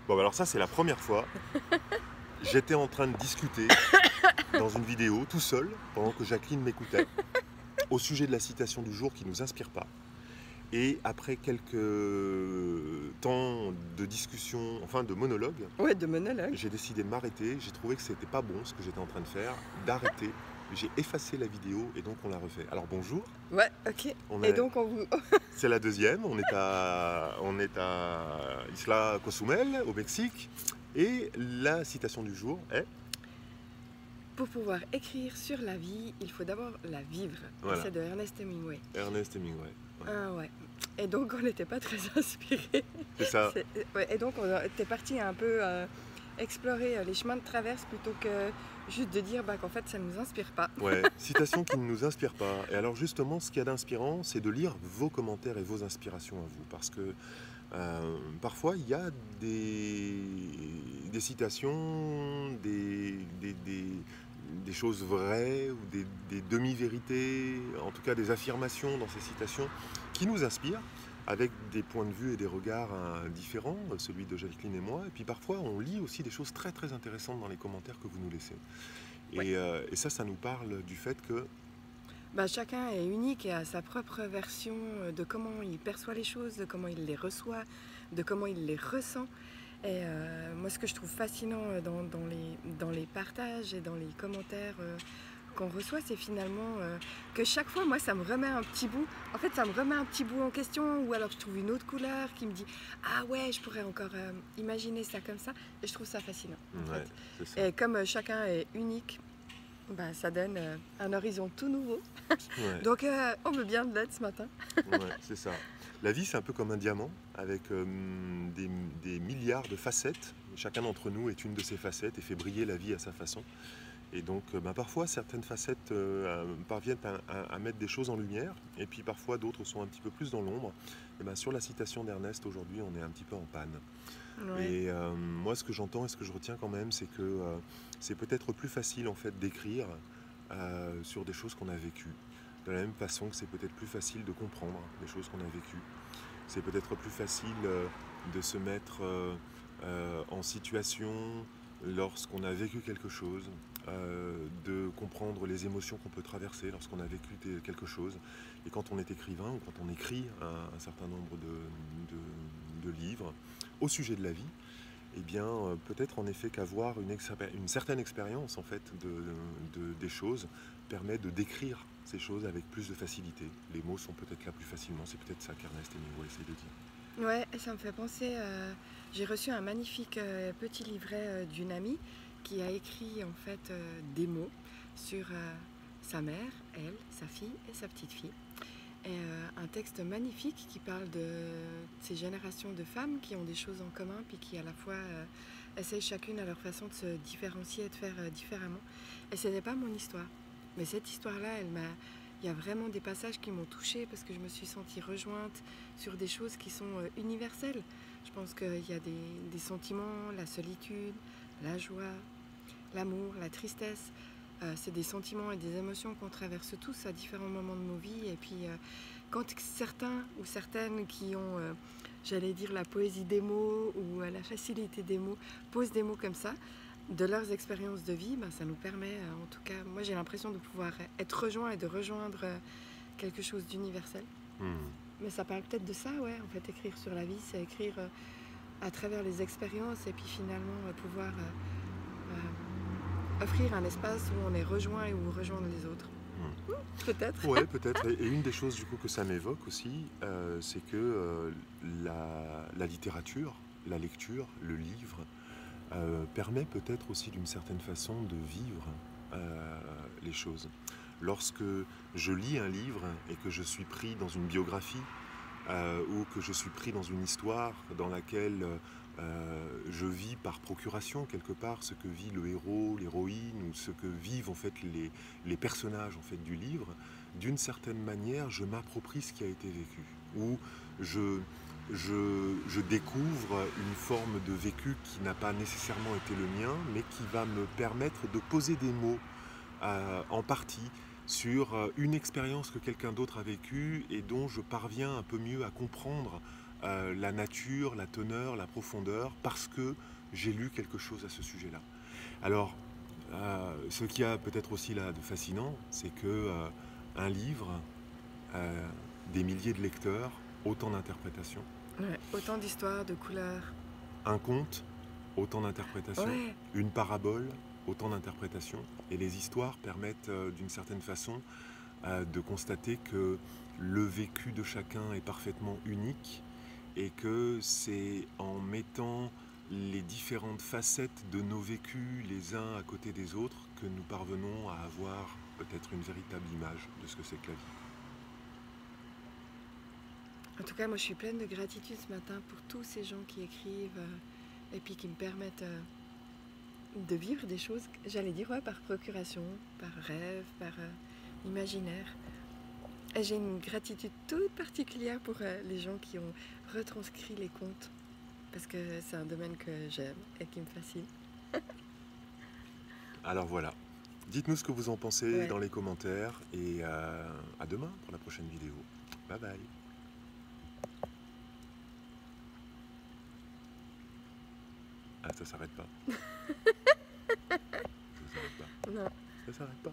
Bon, bah, alors ça, c'est la première fois. J'étais en train de discuter dans une vidéo, tout seul, pendant que Jacqueline m'écoutait, au sujet de la citation du jour qui ne nous inspire pas. Et après quelques temps de discussion, enfin de monologue, Ouais, de monologue. j'ai décidé de m'arrêter. J'ai trouvé que c'était pas bon ce que j'étais en train de faire, d'arrêter. J'ai effacé la vidéo et donc on l'a refait. Alors bonjour, Ouais, ok. on Et est, donc, on vous... c'est la deuxième, on est à Isla Cozumel, au Mexique. Et la citation du jour est... Pour pouvoir écrire sur la vie, il faut d'abord la vivre. Voilà. Et c'est de Ernest Hemingway. Ernest Hemingway. Ouais. Ah ouais. Et donc, on n'était pas très inspirés. C'est ça. Ouais, et donc, on était parti un peu explorer les chemins de traverse plutôt que juste de dire qu'en fait, ça ne nous inspire pas. Ouais, citation qui ne nous inspire pas. Et alors justement, ce qu'il y a d'inspirant, c'est de lire vos commentaires et vos inspirations à vous. Parce que parfois, il y a des citations, des choses vraies ou des demi-vérités, en tout cas des affirmations dans ces citations qui nous inspirent avec des points de vue et des regards différents, celui de Jacqueline et moi. Et puis parfois, on lit aussi des choses très très intéressantes dans les commentaires que vous nous laissez. Ouais. Et ça nous parle du fait que... Chacun est unique et a sa propre version de comment il perçoit les choses, de comment il les reçoit, de comment il les ressent. Et moi, ce que je trouve fascinant dans les partages et dans les commentaires qu'on reçoit, c'est finalement que chaque fois, moi, ça me remet un petit bout. En fait, ça me remet un petit bout en question, ou alors je trouve une autre couleur qui me dit « Ah ouais, je pourrais encore imaginer ça comme ça ». Et je trouve ça fascinant, en Ouais, fait. c'est ça. Et comme chacun est unique, ça donne un horizon tout nouveau. Ouais, Donc, on veut bien de l'aide ce matin. ouais, c'est ça. La vie, c'est un peu comme un diamant avec des milliards de facettes. Chacun d'entre nous est une de ces facettes et fait briller la vie à sa façon. Et donc, parfois, certaines facettes parviennent à mettre des choses en lumière, et puis parfois d'autres sont un petit peu plus dans l'ombre. Et sur la citation d'Ernest, aujourd'hui, on est un petit peu en panne. Ouais. Et moi, ce que j'entends et ce que je retiens quand même, c'est que c'est peut-être plus facile en fait d'écrire sur des choses qu'on a vécues. De la même façon que c'est peut-être plus facile de comprendre les choses qu'on a vécues. C'est peut-être plus facile de se mettre en situation lorsqu'on a vécu quelque chose, de comprendre les émotions qu'on peut traverser lorsqu'on a vécu quelque chose. Et quand on est écrivain ou quand on écrit un certain nombre de livres au sujet de la vie, eh bien, peut-être en effet qu'avoir une certaine expérience en fait des choses permet de décrire ces choses avec plus de facilité. Les mots sont peut-être là plus facilement, c'est peut-être ça qu'Ernest Hemingway essaie de dire. Ouais, et ça me fait penser, j'ai reçu un magnifique petit livret d'une amie qui a écrit en fait des mots sur sa mère, elle, sa fille et sa petite fille. Et un texte magnifique qui parle de ces générations de femmes qui ont des choses en commun puis qui à la fois essayent chacune à leur façon de se différencier et de faire différemment. Et ce n'est pas mon histoire, mais cette histoire-là, il y a vraiment des passages qui m'ont touchée parce que je me suis sentie rejointe sur des choses qui sont universelles. Je pense qu'il y a des sentiments, la solitude, la joie, l'amour, la tristesse. C'est des sentiments et des émotions qu'on traverse tous à différents moments de nos vies. Et puis, quand certains ou certaines qui ont, j'allais dire, la poésie des mots ou la facilité des mots, posent des mots comme ça, de leurs expériences de vie, ça nous permet, en tout cas, moi j'ai l'impression de pouvoir être rejoint et de rejoindre quelque chose d'universel. Mais ça parle peut-être de ça, ouais, en fait, écrire sur la vie, c'est écrire à travers les expériences et puis finalement pouvoir offrir un espace où on est rejoint et où on rejoint les autres. Peut-être. Oui, peut-être. Et une des choses du coup que ça m'évoque aussi, c'est que la littérature, la lecture, le livre, permet peut-être aussi d'une certaine façon de vivre les choses. Lorsque je lis un livre et que je suis pris dans une biographie ou que je suis pris dans une histoire dans laquelle je vis par procuration quelque part ce que vit le héros, l'héroïne ou ce que vivent en fait les personnages en fait du livre, d'une certaine manière je m'approprie ce qui a été vécu ou je découvre une forme de vécu qui n'a pas nécessairement été le mien mais qui va me permettre de poser des mots en partie sur une expérience que quelqu'un d'autre a vécue et dont je parviens un peu mieux à comprendre la nature, la teneur, la profondeur, parce que j'ai lu quelque chose à ce sujet-là. Alors, ce qu'il y a peut-être aussi là de fascinant, c'est que un livre, euh, des milliers de lecteurs, autant d'interprétations. Ouais, autant d'histoires, de couleurs. Un conte, autant d'interprétations. Ouais, Une parabole, autant d'interprétations. Et les histoires permettent d'une certaine façon de constater que le vécu de chacun est parfaitement unique et que c'est en mettant les différentes facettes de nos vécus les uns à côté des autres que nous parvenons à avoir peut-être une véritable image de ce que c'est que la vie. en tout cas, moi je suis pleine de gratitude ce matin pour tous ces gens qui écrivent et puis qui me permettent de vivre des choses, j'allais dire ouais, par procuration, par rêve, par imaginaire. Et j'ai une gratitude toute particulière pour les gens qui ont retranscrit les contes, parce que c'est un domaine que j'aime et qui me fascine. Alors voilà, dites-nous ce que vous en pensez Ouais. dans les commentaires et à demain pour la prochaine vidéo. Bye bye. Ah, ça s'arrête pas. Ça s'arrête pas. Non. Ça s'arrête pas.